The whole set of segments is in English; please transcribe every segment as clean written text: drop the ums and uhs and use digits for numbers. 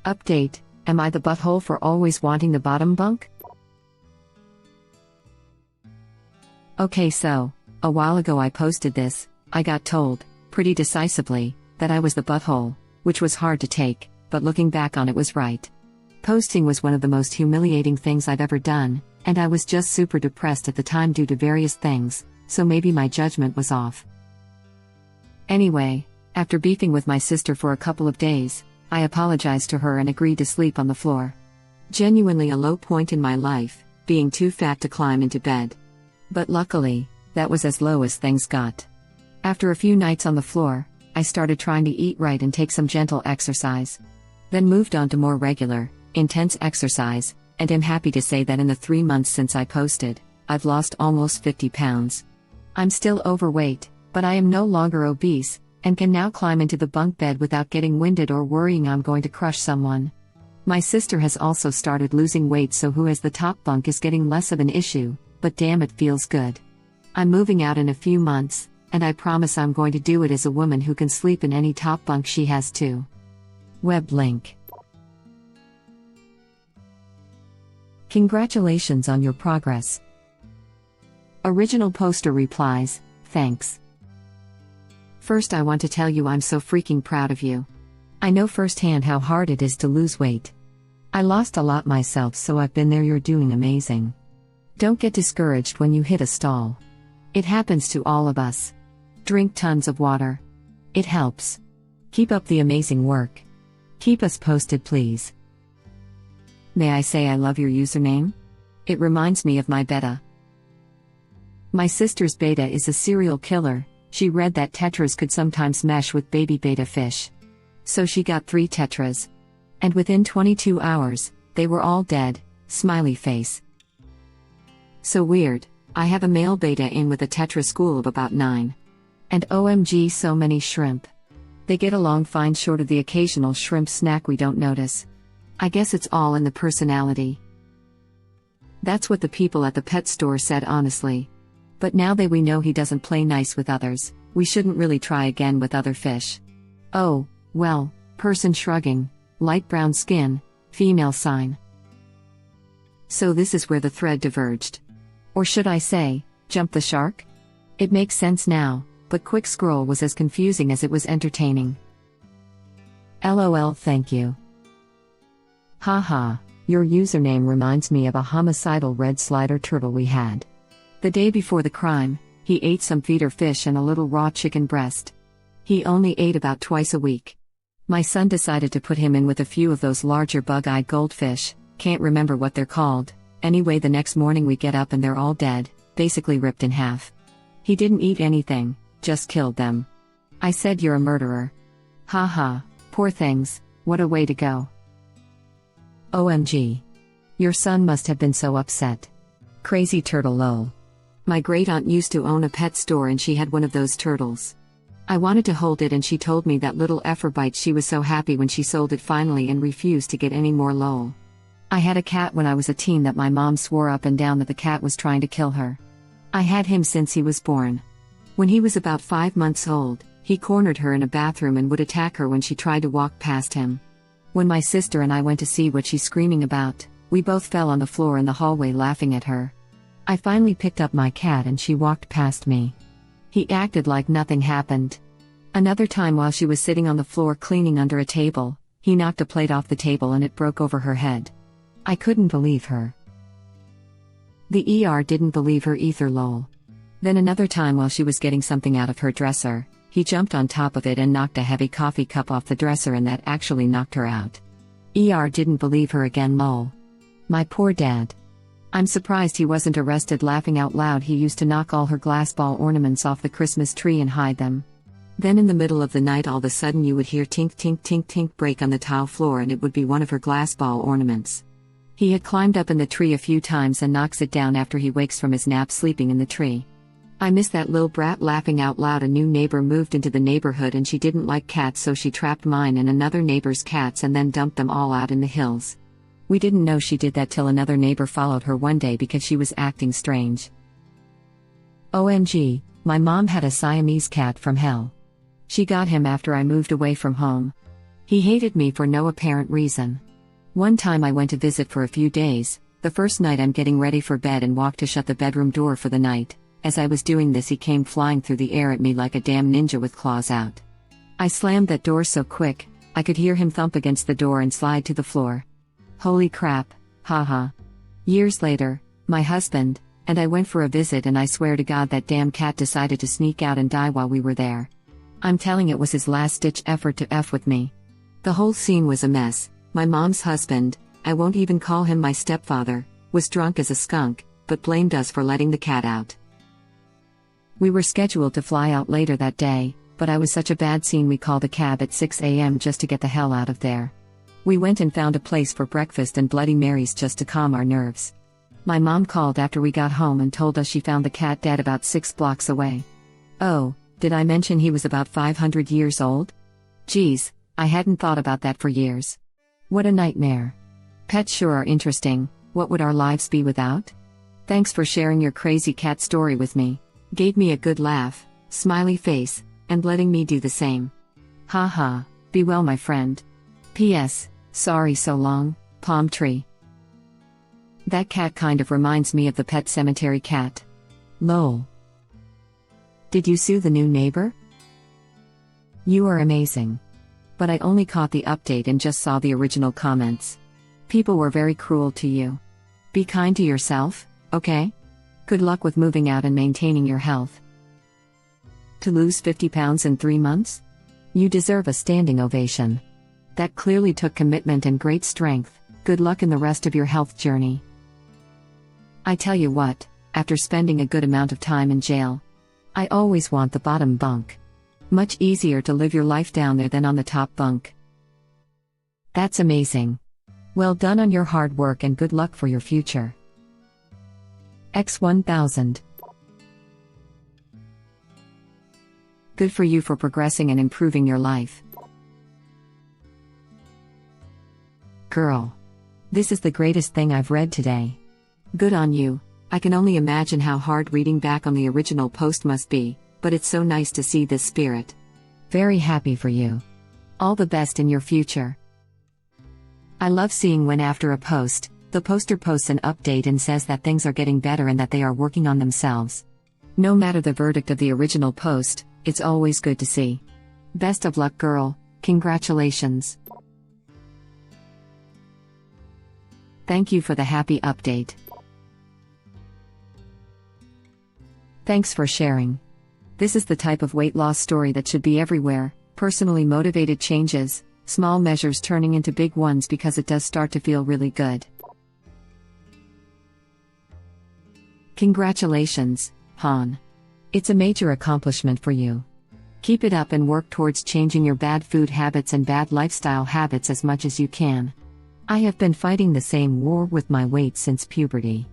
Update: am I the butthole for always wanting the bottom bunk? Okay, so, a while ago I posted this. I got told, pretty decisively, that I was the butthole, which was hard to take, but looking back on it was right. Posting was one of the most humiliating things I've ever done, and I was just super depressed at the time due to various things, so maybe my judgment was off. Anyway, after beefing with my sister for a couple of days, I apologized to her and agreed to sleep on the floor. Genuinely a low point in my life, being too fat to climb into bed. But luckily, that was as low as things got. After a few nights on the floor, I started trying to eat right and take some gentle exercise. Then moved on to more regular, intense exercise, and am happy to say that in the 3 months since I posted, I've lost almost 50 pounds. I'm still overweight, but I am no longer obese, and can now climb into the bunk bed without getting winded or worrying I'm going to crush someone. My sister has also started losing weight, so who has the top bunk is getting less of an issue, but damn, it feels good. I'm moving out in a few months, and I promise I'm going to do it as a woman who can sleep in any top bunk she has too. Web link. Congratulations on your progress. Original poster replies, thanks. First, I want to tell you I'm so freaking proud of you. I know firsthand how hard it is to lose weight. I lost a lot myself, so I've been there. You're doing amazing. Don't get discouraged when you hit a stall. It happens to all of us. Drink tons of water. It helps. Keep up the amazing work. Keep us posted, please. May I say I love your username? It reminds me of my beta. My sister's beta is a serial killer. She read that tetras could sometimes mesh with baby beta fish. So she got 3 tetras. And within 22 hours, they were all dead, smiley face. So weird. I have a male beta in with a tetra school of about 9. And OMG, so many shrimp. They get along fine short of the occasional shrimp snack we don't notice. I guess it's all in the personality. That's what the people at the pet store said, honestly. But now that we know he doesn't play nice with others, we shouldn't really try again with other fish. Oh, well, person shrugging, light brown skin, female sign. So this is where the thread diverged. Or should I say, jump the shark? It makes sense now, but quick scroll was as confusing as it was entertaining. LOL, thank you. Haha, your username reminds me of a homicidal red slider turtle we had. The day before the crime, he ate some feeder fish and a little raw chicken breast. He only ate about twice a week. My son decided to put him in with a few of those larger bug-eyed goldfish, can't remember what they're called. Anyway, the next morning we get up and they're all dead, basically ripped in half. He didn't eat anything, just killed them. I said, you're a murderer. Haha, poor things, what a way to go. OMG. Your son must have been so upset. Crazy turtle lol. My great aunt used to own a pet store and she had one of those turtles. I wanted to hold it and she told me that little effer bite she was so happy when she sold it finally and refused to get any more lol. I had a cat when I was a teen that my mom swore up and down that the cat was trying to kill her. I had him since he was born. When he was about 5 months old, he cornered her in a bathroom and would attack her when she tried to walk past him. When my sister and I went to see what she's screaming about, we both fell on the floor in the hallway laughing at her. I finally picked up my cat and she walked past me. He acted like nothing happened. Another time, while she was sitting on the floor cleaning under a table, he knocked a plate off the table and it broke over her head. I couldn't believe her. The ER didn't believe her either, lol. Then another time, while she was getting something out of her dresser, he jumped on top of it and knocked a heavy coffee cup off the dresser, and that actually knocked her out. ER didn't believe her again, lol. My poor dad. I'm surprised he wasn't arrested. Laughing out loud, he used to knock all her glass ball ornaments off the Christmas tree and hide them. Then in the middle of the night, all of a sudden you would hear tink tink tink tink break on the tile floor, and it would be one of her glass ball ornaments. He had climbed up in the tree a few times and knocks it down after he wakes from his nap sleeping in the tree. I miss that little brat. Laughing out loud, a new neighbor moved into the neighborhood and she didn't like cats, so she trapped mine and another neighbor's cats and then dumped them all out in the hills. We didn't know she did that till another neighbor followed her one day because she was acting strange. OMG, my mom had a Siamese cat from hell. She got him after I moved away from home. He hated me for no apparent reason. One time I went to visit for a few days. The first night I'm getting ready for bed and walked to shut the bedroom door for the night. As I was doing this, he came flying through the air at me like a damn ninja with claws out. I slammed that door so quick, I could hear him thump against the door and slide to the floor. Holy crap, haha. Years later, my husband and I went for a visit, and I swear to God that damn cat decided to sneak out and die while we were there. I'm telling it was his last-ditch effort to F with me. The whole scene was a mess. My mom's husband, I won't even call him my stepfather, was drunk as a skunk, but blamed us for letting the cat out. We were scheduled to fly out later that day, but I was such a bad scene we called a cab at 6 a.m. just to get the hell out of there. We went and found a place for breakfast and Bloody Marys just to calm our nerves. My mom called after we got home and told us she found the cat dead about 6 blocks away. Oh, did I mention he was about 500 years old? Geez, I hadn't thought about that for years. What a nightmare. Pets sure are interesting. What would our lives be without? Thanks for sharing your crazy cat story with me. Gave me a good laugh, smiley face, and letting me do the same. Haha, be well, my friend. P.S. Sorry so long, palm tree. That cat kind of reminds me of the Pet Cemetery cat. Lol. Did you sue the new neighbor? You are amazing. But I only caught the update and just saw the original comments. People were very cruel to you. Be kind to yourself, okay? Good luck with moving out and maintaining your health. To lose 50 pounds in 3 months? You deserve a standing ovation. That clearly took commitment and great strength. Good luck in the rest of your health journey. I tell you what, after spending a good amount of time in jail, I always want the bottom bunk. Much easier to live your life down there than on the top bunk. That's amazing. Well done on your hard work and good luck for your future. X1000. Good for you for progressing and improving your life. Girl. This is the greatest thing I've read today. Good on you. I can only imagine how hard reading back on the original post must be, but it's so nice to see this spirit. Very happy for you. All the best in your future. I love seeing when after a post, the poster posts an update and says that things are getting better and that they are working on themselves. No matter the verdict of the original post, it's always good to see. Best of luck, girl. Congratulations. Thank you for the happy update. Thanks for sharing. This is the type of weight loss story that should be everywhere, personally motivated changes, small measures turning into big ones because it does start to feel really good. Congratulations, Han. It's a major accomplishment for you. Keep it up and work towards changing your bad food habits and bad lifestyle habits as much as you can. I have been fighting the same war with my weight since puberty.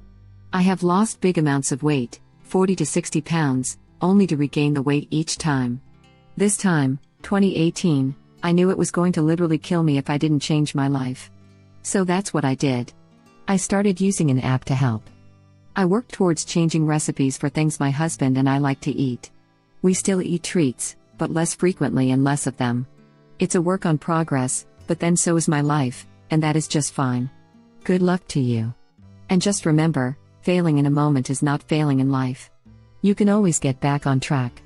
I have lost big amounts of weight, 40 to 60 pounds, only to regain the weight each time. This time, 2018, I knew it was going to literally kill me if I didn't change my life. So that's what I did. I started using an app to help. I worked towards changing recipes for things my husband and I like to eat. We still eat treats, but less frequently and less of them. It's a work on progress, but then so is my life, and that is just fine. Good luck to you. And just remember, failing in a moment is not failing in life. You can always get back on track.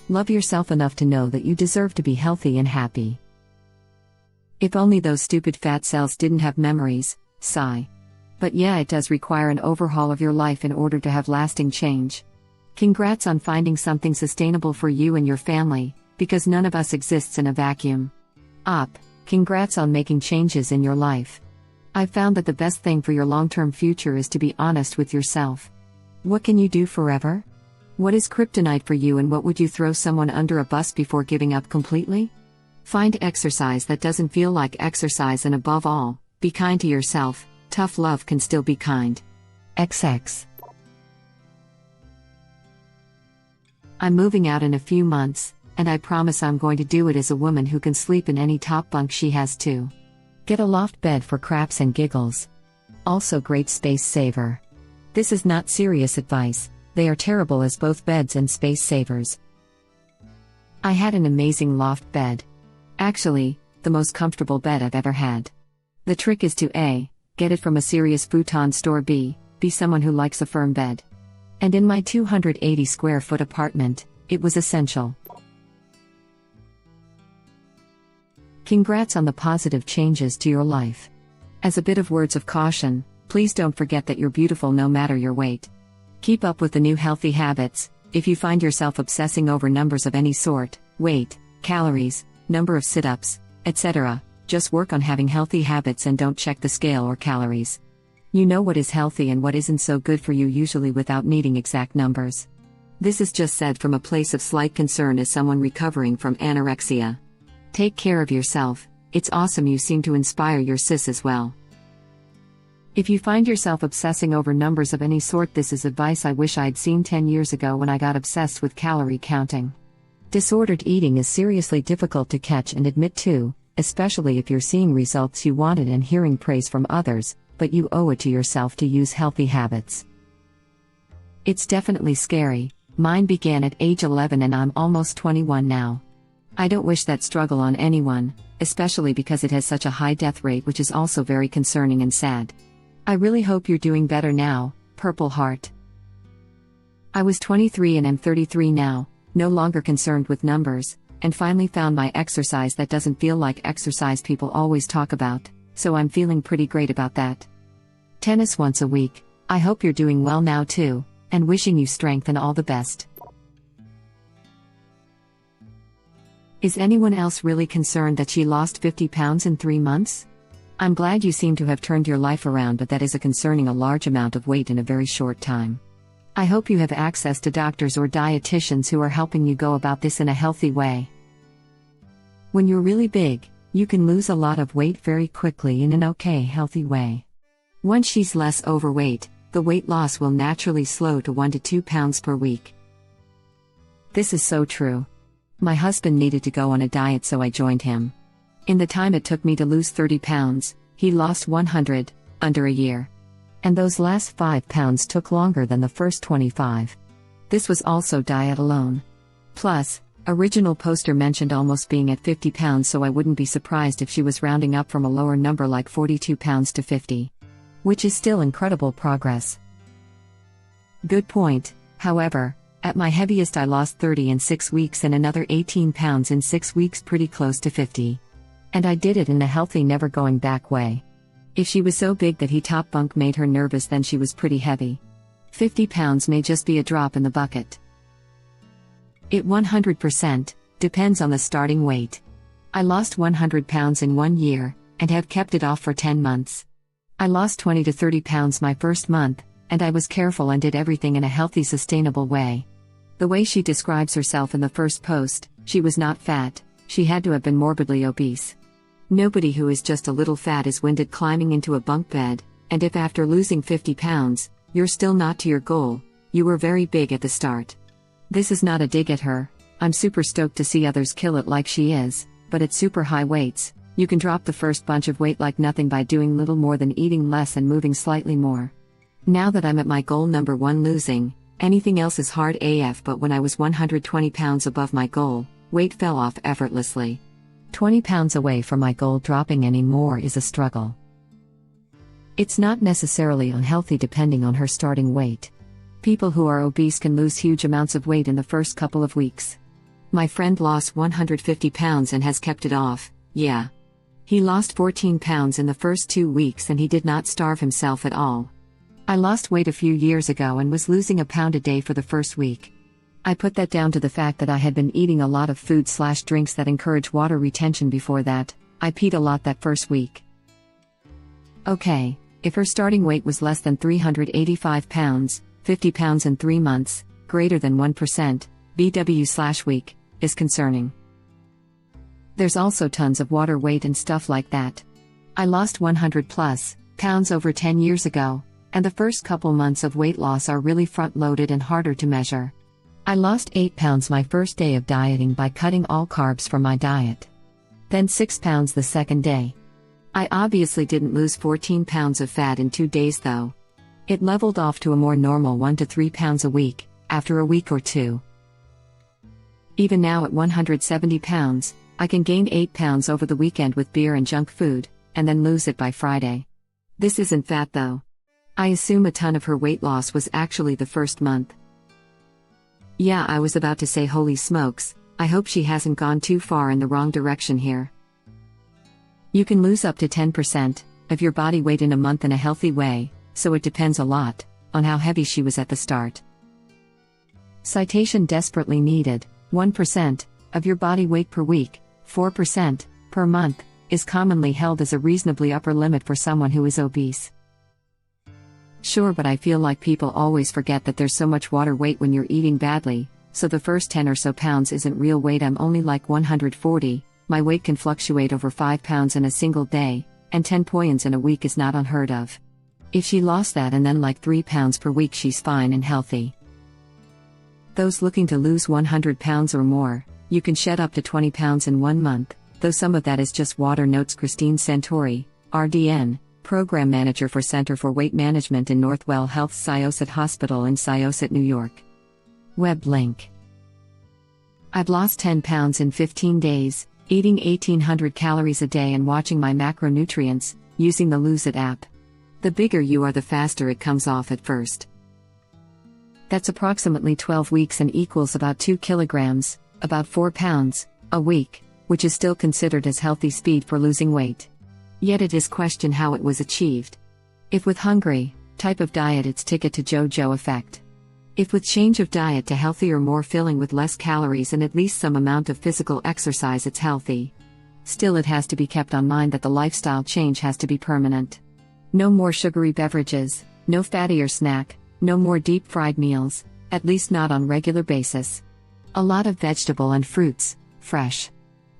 Love yourself enough to know that you deserve to be healthy and happy. If only those stupid fat cells didn't have memories, sigh. But yeah, it does require an overhaul of your life in order to have lasting change. Congrats on finding something sustainable for you and your family, because none of us exists in a vacuum. Congrats on making changes in your life. I've found that the best thing for your long-term future is to be honest with yourself. What can you do forever? What is kryptonite for you, and what would you throw someone under a bus before giving up completely? Find exercise that doesn't feel like exercise, and above all, be kind to yourself. Tough love can still be kind. XX. I'm moving out in a few months, and I promise I'm going to do it as a woman who can sleep in any top bunk she has too. Get a loft bed for craps and giggles. Also great space saver. This is not serious advice, they are terrible as both beds and space savers. I had an amazing loft bed. Actually, the most comfortable bed I've ever had. The trick is to A. Get it from a serious futon store, B. Be someone who likes a firm bed. And in my 280 square foot apartment, it was essential. Congrats on the positive changes to your life. As a bit of words of caution, please don't forget that you're beautiful no matter your weight. Keep up with the new healthy habits. If you find yourself obsessing over numbers of any sort, weight, calories, number of sit-ups, etc., just work on having healthy habits and don't check the scale or calories. You know what is healthy and what isn't so good for you usually without needing exact numbers. This is just said from a place of slight concern as someone recovering from anorexia. Take care of yourself. It's awesome you seem to inspire your sis as well. If you find yourself obsessing over numbers of any sort, this is advice I wish I'd seen 10 years ago when I got obsessed with calorie counting. Disordered eating is seriously difficult to catch and admit to, especially if you're seeing results you wanted and hearing praise from others, but you owe it to yourself to use healthy habits. It's definitely scary. Mine began at age 11 and I'm almost 21 now. I don't wish that struggle on anyone, especially because it has such a high death rate, which is also very concerning and sad. I really hope you're doing better now, Purple Heart. I was 23 and am 33 now, no longer concerned with numbers, and finally found my exercise that doesn't feel like exercise people always talk about, so I'm feeling pretty great about that. Tennis once a week. I hope you're doing well now too, and wishing you strength and all the best. Is anyone else really concerned that she lost 50 pounds in 3 months? I'm glad you seem to have turned your life around, but that is a concerning large amount of weight in a very short time. I hope you have access to doctors or dietitians who are helping you go about this in a healthy way. When you're really big, you can lose a lot of weight very quickly in an okay, healthy way. Once she's less overweight, the weight loss will naturally slow to 1 to 2 pounds per week. This is so true. My husband needed to go on a diet, so I joined him. In the time it took me to lose 30 pounds, he lost 100, under a year. And those last 5 pounds took longer than the first 25. This was also diet alone. Plus, original poster mentioned almost being at 50 pounds, so I wouldn't be surprised if she was rounding up from a lower number like 42 pounds to 50. Which is still incredible progress. Good point. However, at my heaviest I lost 30 in 6 weeks and another 18 pounds in 6 weeks, pretty close to 50. And I did it in a healthy, never going back way. If she was so big that top bunk made her nervous, then she was pretty heavy. 50 pounds may just be a drop in the bucket. It 100% depends on the starting weight. I lost 100 pounds in 1 year, and have kept it off for 10 months. I lost 20 to 30 pounds my first month, and I was careful and did everything in a healthy, sustainable way. The way she describes herself in the first post, she was not fat, she had to have been morbidly obese. Nobody who is just a little fat is winded climbing into a bunk bed, and if after losing 50 pounds, you're still not to your goal, you were very big at the start. This is not a dig at her. I'm super stoked to see others kill it like she is, but at super high weights, you can drop the first bunch of weight like nothing by doing little more than eating less and moving slightly more. Now that I'm at my goal number 1, losing, anything else is hard AF, but when I was 120 pounds above my goal, weight fell off effortlessly. 20 pounds away from my goal, dropping any more is a struggle. It's not necessarily unhealthy depending on her starting weight. People who are obese can lose huge amounts of weight in the first couple of weeks. My friend lost 150 pounds and has kept it off, yeah. He lost 14 pounds in the first 2 weeks and he did not starve himself at all. I lost weight a few years ago and was losing a pound a day for the first week. I put that down to the fact that I had been eating a lot of food/drinks that encourage water retention before that. I peed a lot that first week. Okay, if her starting weight was less than 385 pounds, 50 pounds in 3 months, greater than 1%, BW/week, is concerning. There's also tons of water weight and stuff like that. I lost 100 plus pounds over 10 years ago, and the first couple months of weight loss are really front-loaded and harder to measure. I lost 8 pounds my first day of dieting by cutting all carbs from my diet. Then 6 pounds the second day. I obviously didn't lose 14 pounds of fat in 2 days though. It leveled off to a more normal 1 to 3 pounds a week, after a week or two. Even now at 170 pounds, I can gain 8 pounds over the weekend with beer and junk food, and then lose it by Friday. This isn't fat though. I assume a ton of her weight loss was actually the first month. Yeah, I was about to say holy smokes, I hope she hasn't gone too far in the wrong direction here. You can lose up to 10% of your body weight in a month in a healthy way, so it depends a lot on how heavy she was at the start. Citation desperately needed. 1% of your body weight per week, 4% per month, is commonly held as a reasonably upper limit for someone who is obese. Sure, but I feel like people always forget that there's so much water weight when you're eating badly, so the first 10 or so pounds isn't real weight. I'm only like 140, my weight can fluctuate over 5 pounds in a single day, and 10 pounds in a week is not unheard of. If she lost that and then like 3 pounds per week, she's fine and healthy. Those looking to lose 100 pounds or more, you can shed up to 20 pounds in 1 month, though some of that is just water, notes Christine Santori, RDN, Program Manager for Center for Weight Management in Northwell Health's Syosset Hospital in Syosset, New York. Web link. I've lost 10 pounds in 15 days, eating 1,800 calories a day and watching my macronutrients, using the Lose It app. The bigger you are, the faster it comes off at first. That's approximately 12 weeks and equals about 2 kilograms, about 4 pounds, a week, which is still considered as healthy speed for losing weight. Yet it is questioned how it was achieved. If with hungry type of diet, it's ticket to JoJo effect. If with change of diet to healthier, more filling with less calories and at least some amount of physical exercise, it's healthy. Still, it has to be kept on mind that the lifestyle change has to be permanent. No more sugary beverages, no fattier snack, no more deep-fried meals, at least not on regular basis. A lot of vegetable and fruits, fresh.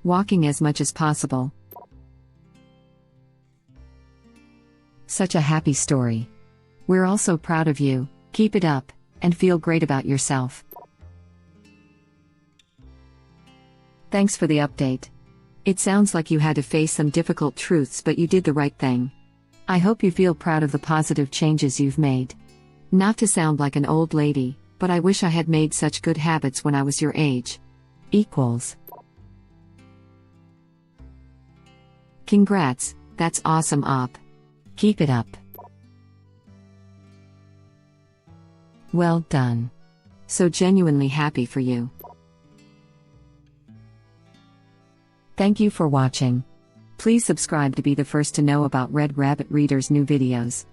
Walking as much as possible. Such a happy story. We're all so proud of you, keep it up, and feel great about yourself. Thanks for the update. It sounds like you had to face some difficult truths, but you did the right thing. I hope you feel proud of the positive changes you've made. Not to sound like an old lady, but I wish I had made such good habits when I was your age. Equals. Congrats, that's awesome, Op. Keep it up. Well done. So genuinely happy for you. Thank you for watching. Please subscribe to be the first to know about Red Rabbit Reader's new videos.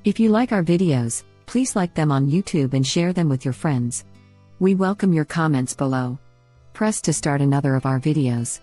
If you like our videos, please like them on YouTube and share them with your friends. We welcome your comments below. Press to start another of our videos.